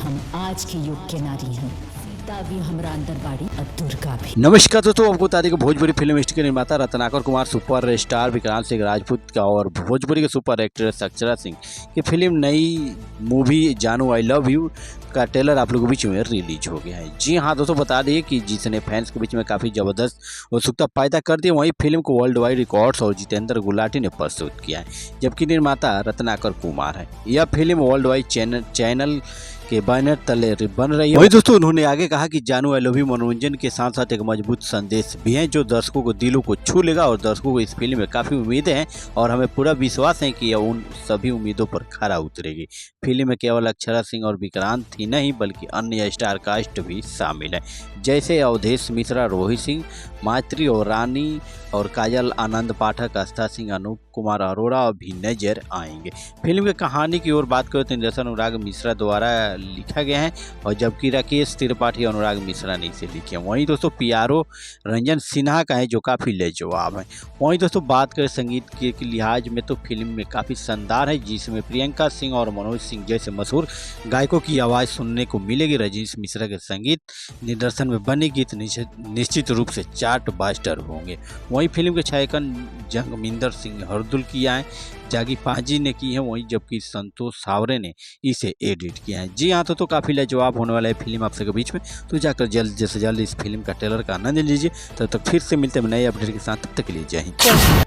हम आज के युग के नारी हैं। सीता भी हमरा अंदर बाड़ी और दुर्गा भी। नमस्कार दोस्तों, आपको बता दें कि भोजपुरी फिल्म इंडस्ट्री के निर्माता रत्नाकर कुमार, सुपर स्टार विक्रांत सिंह राजपूत का और भोजपुरी के सुपर एक्ट्रेस अक्षरा सिंह की फिल्म नई मूवी जानू आई लव यू का ट्रेलर आप लोगों के बीच में रिलीज हो गया है। जी हाँ दोस्तों, बता दें कि जिसने फैंस के बीच में काफ़ी ज़बरदस्त उत्सुकता पैदा कर दी, वहीं फिल्म को वर्ल्ड वाइड रिकॉर्ड्स और जितेंद्र गुलाटी ने प्रस्तुत किया है, जबकि निर्माता रत्नाकर कुमार है। यह फिल्म वर्ल्ड वाइड चैनल के बैनर तले बन रही है। वही दोस्तों, उन्होंने आगे कहा कि जानू आई लव यू मनोरंजन के साथ साथ एक मजबूत संदेश भी है जो दर्शकों को दिलों को छू लेगा, और दर्शकों को इस फिल्म में काफ़ी उम्मीदें हैं और हमें पूरा विश्वास है कि यह उन सभी उम्मीदों पर खरा उतरेगी। फिल्म में केवल अक्षरा सिंह और विक्रांत ही नहीं बल्कि अन्य स्टार कास्ट भी शामिल है, जैसे अवधेश मिश्रा, रोहित सिंह, मात्री और रानी और काजल, आनंद पाठक, आस्था सिंह, अनूप कुमार अरोड़ा भी नजर आएंगे। फिल्म की कहानी की ओर बात करें तो निर्देशन अनुराग मिश्रा द्वारा लिखा गया है, और जबकि राकेश त्रिपाठी अनुराग मिश्रा ने इसे लिखे हैं। वहीं दोस्तों पीआरओ रंजन सिन्हा का है जो काफ़ी लाजवाब है। वहीं दोस्तों बात करें संगीत के लिहाज में तो फिल्म में काफ़ी शानदार है, जिसमें प्रियंका सिंह और मनोज सिंह जैसे मशहूर गायकों की आवाज़ सुनने को मिलेगी। रजनीश मिश्रा के संगीत निर्देशन में बने गीत निश्चित रूप से चार्ट बास्टर होंगे। वहीं फिल्म के छायांकन जगमिंदर सिंह हरदुल किया है, जागी पाजी ने की है, वहीं जबकि संतोष सावरे ने इसे एडिट किया है। जी हाँ तो काफ़ी लाजवाब होने वाला है फिल्म आप सबके बीच में, तो जाकर जल्द से जल्द इस फिल्म का ट्रेलर का आनंद लीजिए। तब तक फिर से मिलते हैं नए अपडेट के साथ, तब तक के लिए जय हिंद।